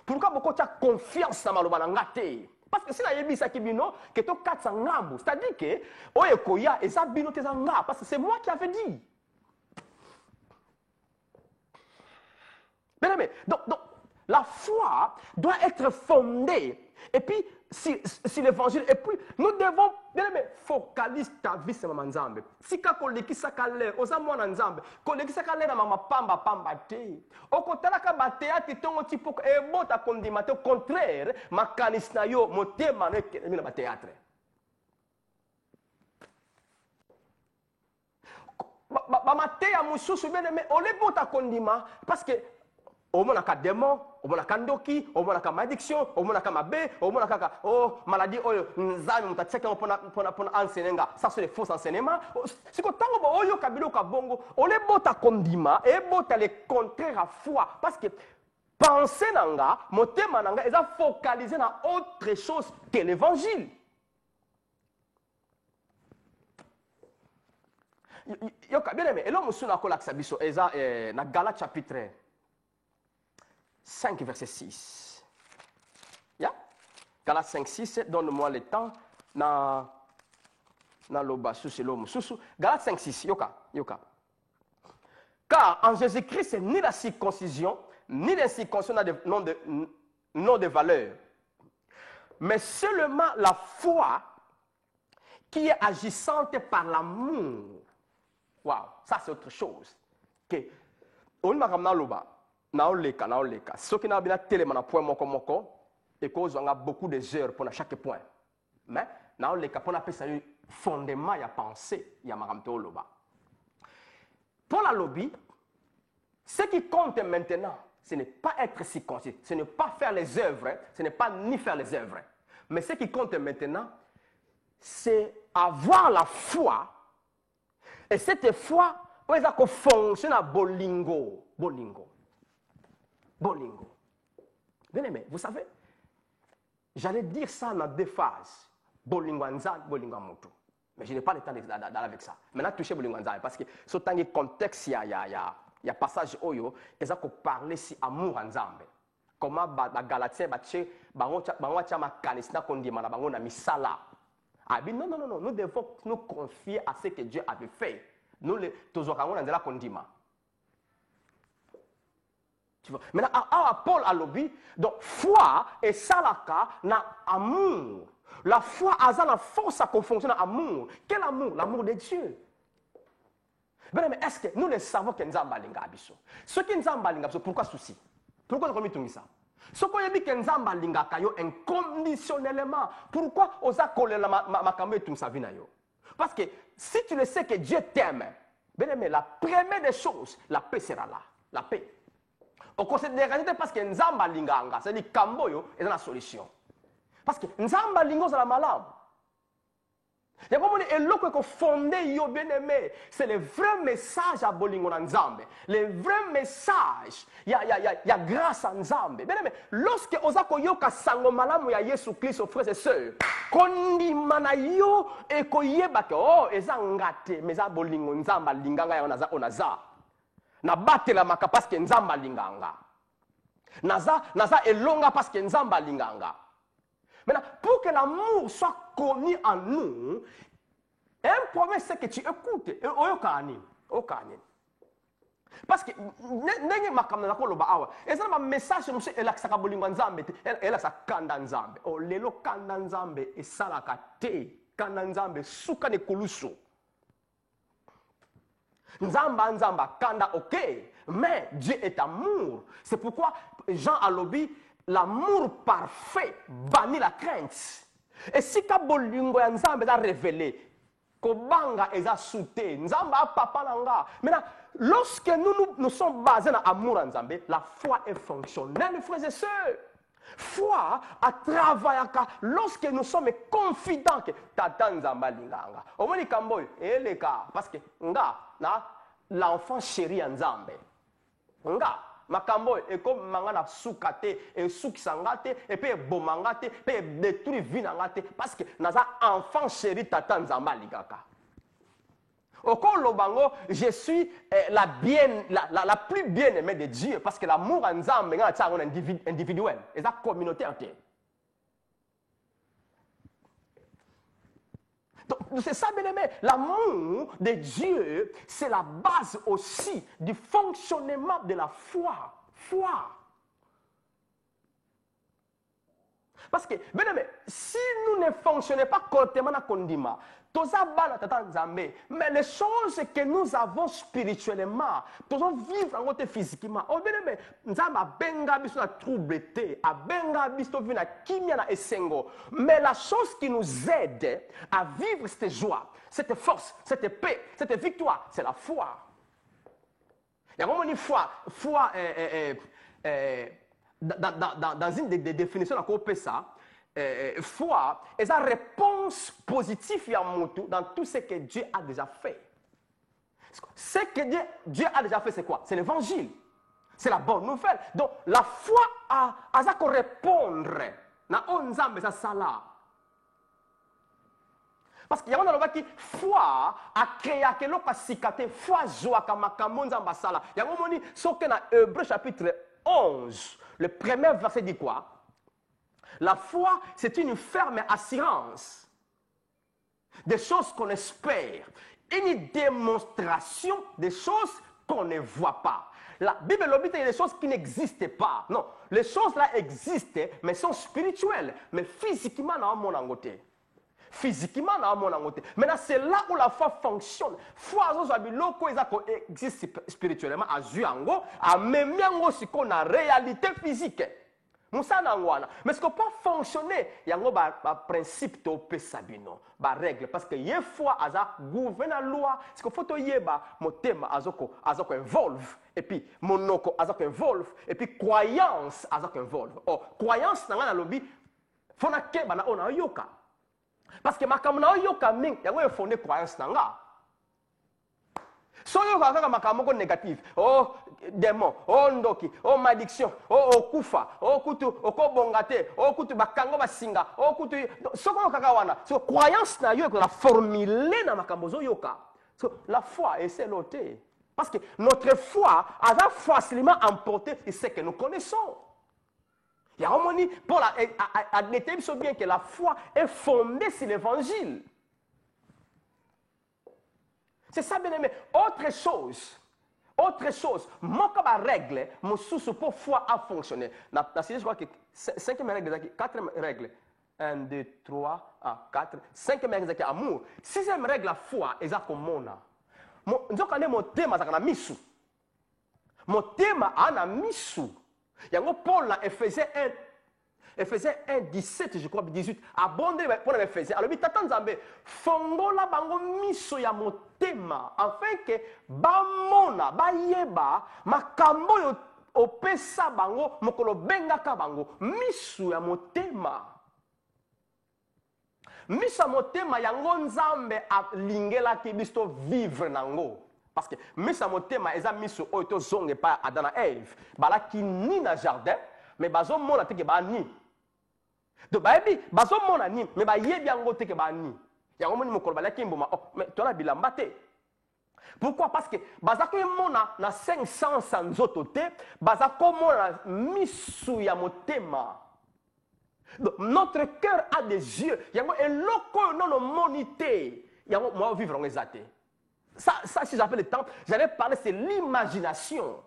A: Pourquoi beaucoup tu as confiance dans maloba ngate? Parce que si la yebi sakibino que to katisa ngambu, c'est-à-dire que oye koya et ça bino te nga parce que c'est moi qui avais dit. Bien aimé, donc la foi doit être fondée. Et puis, si l'évangile, et puis, nous devons, bien aimé, focaliser ta vie sur Maman Nzambe. Si ka koleki sakale, oza mwana Nzambe, koleki sakale na mama pamba te. Okotala ka ba théâtre tongo tipo e bota kondima te, au contraire, makanis na yo motema na ba théâtre. Ba matéa mususu bien aimé, ole bota kondima parce que au moins un démon, au moins un ndoki, au moins un addiction, au moins un mabé, au moins un oh maladie, oh nzami mutatseka pour enseigner. Ça c'est les faux enseignements. C'est que tant que oyo kabilo kabongo, on les bota kondima et bota les contraires à foi parce que penser nanga, motema nanga, ils ont focalisé dans autre chose que l'évangile. Yoka bien aimé, et là monsieur na kola sabiso eza na Galates chapitre 5, verset 6. Yeah? Galates 5, 6, donne-moi le temps. Na loba sous l'homme. Galates 5, 6. Yoka. Car en Jésus-Christ, ni la circoncision, ni l'incirconcision n'ont de valeur. Mais seulement la foi qui est agissante par l'amour. Waouh, ça c'est autre chose. Que, on m'a ramené loba. Naoleka. Ce qui n'a pas télé na point moko et cause on a beaucoup d'heures pour chaque point. Mais naoleka pour appeler ça un fondement ya pensée ya maramto loba. Pour la lobby, ce qui compte maintenant, ce n'est pas être circoncis, ce n'est pas faire les œuvres, ce n'est pas ni faire les œuvres. Mais ce qui compte maintenant, c'est avoir la foi Et cette foi, on a qu'on fonctionne à bolingo. Bolingo. Bolingo. Bien aimé, vous savez, j'allais dire ça dans deux phases. Bolingo Anzan, Bolingo Moto. Mais je n'ai pas le temps d'aller avec ça. Maintenant, toucher Bolingo Anzan, parce que ce temps de contexte, il y a passage oyo, et ça qu'on parle si amour Anzambe. Comment les Galatiens, non, nous devons nous confier à ce que Dieu avait fait. Nous, tous les tu vois. Maintenant, Paul a lobby, donc foi et salaka na amour. La foi a la force à fonctionner amour. Quel amour? L'amour de Dieu. Mais est-ce que nous ne savons que nous avons abisso? Ce qui nous avons abisso, pourquoi souci? Pourquoi nous avons mis ça? Ce qu'on a dit que nous avons abisso inconditionnellement. Pourquoi nous avons tout ça? Parce que si tu le sais que Dieu t'aime, la première des choses, la paix sera là. La paix. On considère parce que nous avons abisso, c'est-à-dire que est la solution. Parce que nous avons abisso, c'est la malade. Il y a comme fondé, bien aimé. C'est le vrai message à Bolingo Nzambe. Le vrai message. Il y a grâce à Nzambe. Bien aimé, lorsque Ozako Yoka Sango Malamu ya Yesu Christ, frères et sœurs, Kondi Manayo et Koyeba que oh, Ezangate, mais à Bolingo Nzamba Linganga ya Onaza. Na bate la maka parce que Nzamba Linganga. Naza elonga parce que Nzamba Linganga. Maintenant, pour que l'amour soit connu en nous, un problème c'est que tu écoutes. Parce que, c'est un message que monsieur Elaksa Bolingo Nzambe, Elaksa Kanda Nzambe. Oh, lelo Kanda Nzambe et Salaka te, Kanda Nzambe, Souka ne Koluso. Nzamba, Kanda, ok, mais Dieu est amour. C'est pourquoi Jean a lobby. L'amour parfait bannit la crainte. Et si Kabolingo et Nzambe a révélé, Kobanga est souté, Nzamba papa nanga. Maintenant, lorsque nous sommes basés dans l'amour Nzambe, la foi est fonctionnelle, frères et sœurs. Foi à travailler lorsque nous sommes confidents que Tata Nzamba linganga. Au moins, Kamboy, et les cas, parce que l'enfant chéri Nzambe. Makambo et comme mangana soukate et souksangate et puis bomangate puis détruire vinangate parce que naza enfant chéri tata Nzamba ligaka. Au lobango, je suis la plus bien aimée de Dieu parce que l'amour en Nzamba est individuel et la communauté entière. C'est ça, bien aimé. L'amour de Dieu, c'est la base aussi du fonctionnement de la foi. Foi. Parce que, bien aimé, si nous ne fonctionnons pas correctement dans le condiment, mais les choses que nous avons spirituellement, nous devons vivre en côté physiquement. Oh bien aimé, nous avons benga biso na troubleté, a benga biso vina kimia na esengo. Mais la chose qui nous aide à vivre cette joie, cette force, cette paix, cette victoire, c'est la foi. Il y a vraiment une foi, dans une des définitions de la ça. Foi est la réponse positive dans tout ce que Dieu a déjà fait. Ce que Dieu a déjà fait, c'est quoi? C'est l'évangile. C'est la bonne nouvelle. Donc, la foi a ça qu'on répondre. Parce qu'il y a un qui foi a créé que l'on a cicaté, foi joie comme makamon zambasala. Il y a un moment qui dans Hébreux chapitre 11, le premier verset dit quoi? La foi, c'est une ferme assurance des choses qu'on espère, une démonstration des choses qu'on ne voit pas. La Bible dit des choses qui n'existent pas. Non, les choses là existent, mais sont spirituelles, mais physiquement, dans mon angoté. Physiquement, dans mon angoté. Maintenant, c'est là où la foi fonctionne. Foi, existe spirituellement, à Zuango, à même qu'on a réalité physique. Mais ce qu'on peut fonctionner, il y a un principe de sabino, une règle. Parce que il fois à gouverner la loi, ce qu'il faut que mon thème azoko involve, et puis monoko azoko involve, et puis croyance azoko involve. Oh, croyance dans la lobby, faut na keba na ona yoka. Parce que ma kamna yoka ming, il y a fondé croyance nanga. Soyo kaka makamoko négatif. Oh démon, oh ndoki, oh malédiction, oh kufa, oh kutu, oh bongate, oh kutu bakango basinga, oh kutu. Soko kaka wana. So croyance na yo la formuler na makambo zo yoka. So la foi est c'est l'autre. Parce que notre foi a facilement emporté ce que nous connaissons. Il y a un moment Paul a déterminé bien que la foi est fondée sur l'évangile. C'est ça, bien aimé. Autre chose, mon cas règle, mon sous pour foi a fonctionné. Je crois que 5e règle, 4e règle. 1, 2, 3, 4, 5e règle, c'est amour. 6e règle, la foi, est comme mon. Mon thème, c'est misu. Mon thème, c'est misu. Il y a Paul, Ephésiens 1, 17, je crois, 18. Abondé pour les Ephésiens. Alors, tata Nzambe, fongola bango miso ya motema, afin que bamona, bayeba, makambo yo opesa bango, mokolo bengaka bango, miso ya motema. Miso ya motema yango Nzambe alingelaki biso vivre nango. Parce que miso ya motema eza miso oyo tozonge pa Adam na Eve, balaki ni na jardin, mais bazomona te ke ba ni. Donc, bazo mona ni, mais ba yebi yango te ke ba ni. Yango moni mokolo balaki mboma, oh, mais tola bilamba te. Pourquoi? Parce que bazako mona na 500 sanzoto te, bazako mona misu ya motema. Donc, notre cœur a des yeux. Yango eloko non monité. Yango moi vivre en exaté. Ça si j'appelle le temps, j'allais parler c'est l'imagination.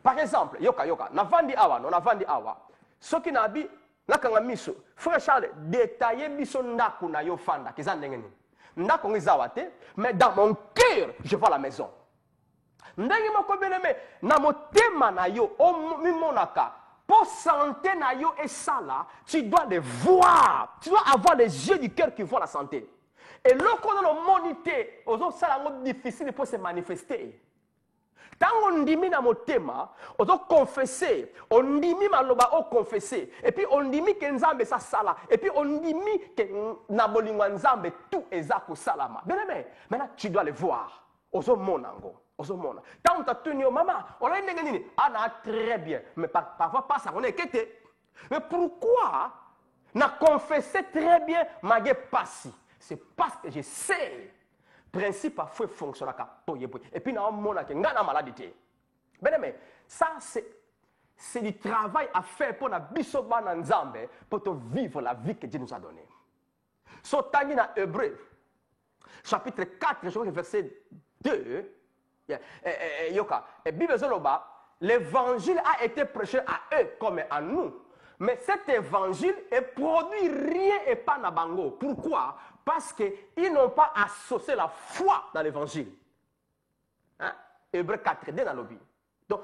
A: Par exemple, yoka, na vandi awa. Soki na bi nakanga miso, frère Charles, détailler biso ndako na yo fanda, kiza ndenge ni. Ndako ngizawa te, mais dans mon cœur, je vois la maison. Ndenge moko beneme, na motema na yo, o mimonaka, pour santé na yo et ça là, tu dois les voir. Tu dois avoir les yeux du cœur qui voient la santé. Et lorsqu'on a le monité, aux autres, ça c'est difficile pour se manifester. Tant on dit na motema, on doit confesser, on dit maloba o confesser, et puis on dit que Nzambe sa sala, et puis on dit que nabolingwa Nzambe tout ezako salama. Bien aimé, maintenant tu dois le voir. Ozo monango, ozo mona. Tant on t'a tenu au maman, on a une ana très bien, mais parfois pas ça, on est quitté. Mais pourquoi n'a confessé très bien magé passi? C'est parce que je sais. Principe à fouet fonctionne et puis na mona ke ngana maladie. Bien aimé, ça c'est du travail à faire pour na biso bana Nzambe pour te vivre la vie que Dieu nous a donnée. Sotani na Hébreu chapitre 4 je crois verset 2 yoka et Bible zoloba l'évangile a été prêché à eux comme à nous. Mais cet évangile est produit rien et pas na bango. Pourquoi? Parce qu'ils n'ont pas associé la foi dans l'évangile. Hein? Hébreu 4, dans le lobby. Donc,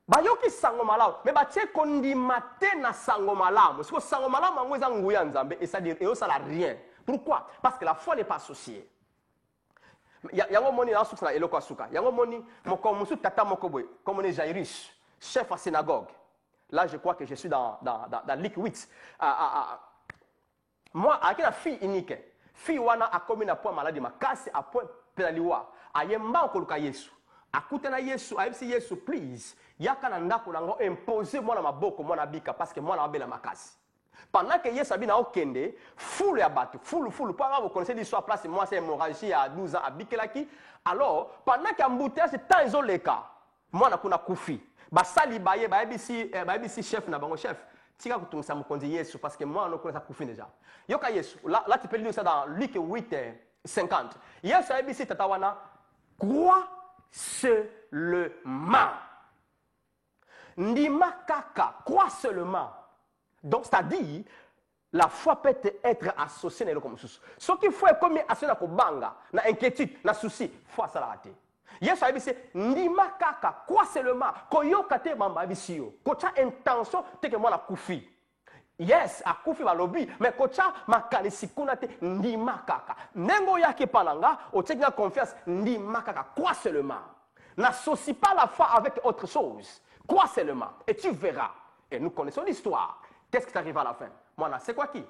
A: bayoki sango malamu, mais batie kondi maté na sango malamu. Parce que sango malamu angweza nguya Nzambe et ça dit et ça n'a rien. Pourquoi? Parce que la foi n'est pas associée. Yango moni na suka eloko asuka. Yango moni moko musu tata moko boy, comme on est Jairus, chef à synagogue. Là, je crois que je suis dans Luc 8. Moi, avec la fille unique, fille wana a commis un point maladie, ma casse à point pénaliwa. Ayemba okoluka Yesu. Akute na Yesu, ayebisi Yesu, please. Yaka na ndako nango imposer moi na maboko, moi na bika, parce que moi na bela ma casse. Pendant que Yesu abina okende, foule ya batu, foule. Pas vous connaissez l'histoire place, moi c'est hémorragie à 12 ans à Bikelaki. Alors, pendant qu'il y a embouteillage, c'est temps isoleka. Moi na kuna kufi. Basali baye baebisi chef na bango chef tika kutungisa mokonzi Yesu parce que moi on connaît ça kufi déjà yoka Yesu là tu peux lire ça dans Luc 8 50 Yesu baebisi tata wana crois seulement ndima kaka crois seulement donc c'est-à-dire la foi peut être associée na comme souci ce qu'il faut est comme associé na kobanga na inquiétude na souci foi ça la raté. Yesu a dit ndima kaka quoi seulement koyoka te mamba bisio kocha intention te que moi la kufi yes a kufi ba lobi mais kocha makanisi kuna te ndima kaka nengo yake palanga o teka confiance ndima kaka quoi seulement n'associe pas la foi avec autre chose quoi seulement et tu verras et nous connaissons l'histoire qu'est-ce qui t'arrive à la fin moi c'est quoi qui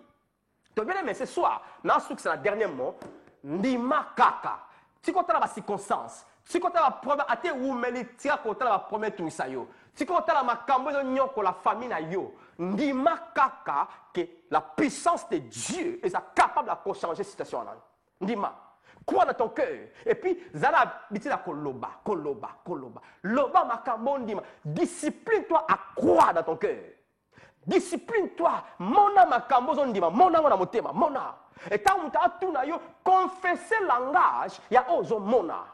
A: tu bien aimé ce soir na souk c'est le dernier mot ndima kaka Tu comptes la circonstance. Tu comptes la première. Ate ou meli tira compte la première tout ça yo. Tu comptes la makambo nyoko la famille na yo. Ndima kaka que la puissance de Dieu est capable de changer la situation là. Ndima. Crois dans ton cœur. Et puis zala bitila koloba. Loba makambo ndima. Discipline-toi à croire dans ton cœur. Discipline-toi. Mona makambo zondima. Mona mona motema. Mona. Et tant que tu as confessé le langage, il y a ozo mona.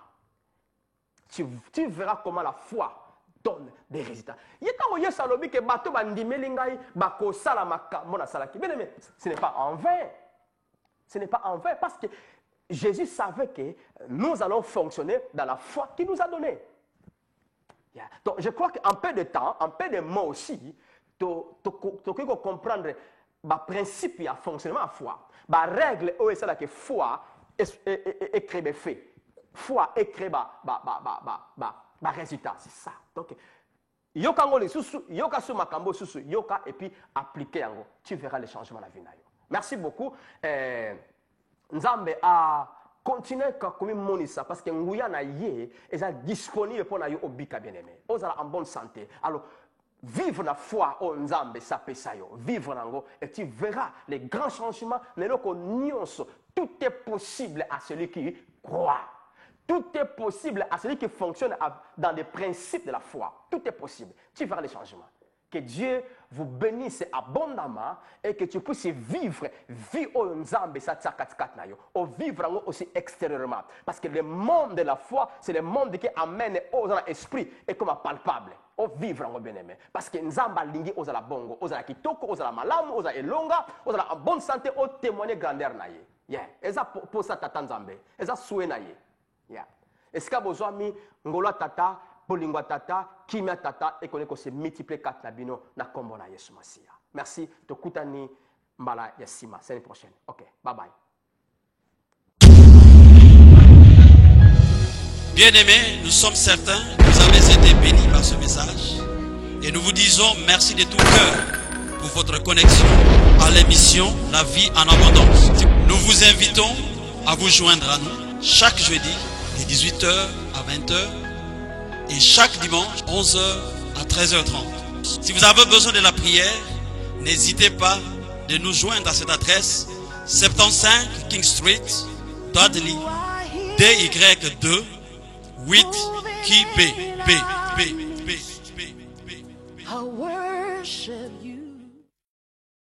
A: Tu verras comment la foi donne des résultats. Il y a tant que salobi que bateau bandimelingai bako salamaka mona salaki. Bien aimé, ce n'est pas en vain. Ce n'est pas en vain parce que Jésus savait que nous allons fonctionner dans la foi qu'il nous a donnée. Yeah. Donc je crois qu'en peu de temps, en peu de mots aussi, tu peux comprendre le principe et le fonctionnement de la foi. La règle est la foi est créée fait. Foi est créée résultat. C'est ça. Donc, yoka ngoli susu, yoka su makambo susu, yoka et puis appliquer yango. Tu verras les changements dans la vie. Merci beaucoup. Nzambe a continué comme monisa parce que nguya na ye est disponible pour na yo obika bien aimé. Ozala en bonne santé. Alors vivre la foi au Nzambe sapesayo, vivre nango et tu verras les grands changements. Tout est possible à celui qui croit. Tout est possible à celui qui fonctionne dans les principes de la foi. Tout est possible. Tu verras les changements. Que Dieu vous bénisse abondamment et que tu puisses vivre au Nzambe sa tsakatskat na yo, ou vivre aussi extérieurement. Parce que le monde de la foi, c'est le monde qui amène aux esprit et comme palpable. Au vivre en bien aimé. Parce que Nzamba lingi aux la bongo, aux la kitoko, aux la malamu, aux la elonga, aux la en bonne santé, au témoigner grandeur na ye. Yeah. Eza pour ça tata Nzambe. Eza soué na ye. Yeah. Est-ce que besoin mi ngolo tata, bolingwa tata, kimia tata et qu'on se multiplier quatre nabino na kombo na Yesu Masia. Merci. Tokutani mbala yasima. C'est une prochaine. OK. Bye bye.
B: Bien-aimés, nous sommes certains que vous avez été bénis par ce message et nous vous disons merci de tout cœur pour votre connexion à l'émission La Vie en Abondance. Nous vous invitons à vous joindre à nous chaque jeudi de 18h à 20h et chaque dimanche 11h à 13h30. Si vous avez besoin de la prière, n'hésitez pas de nous joindre à cette adresse 75 King Street, Dudley, DY2 8 qui B.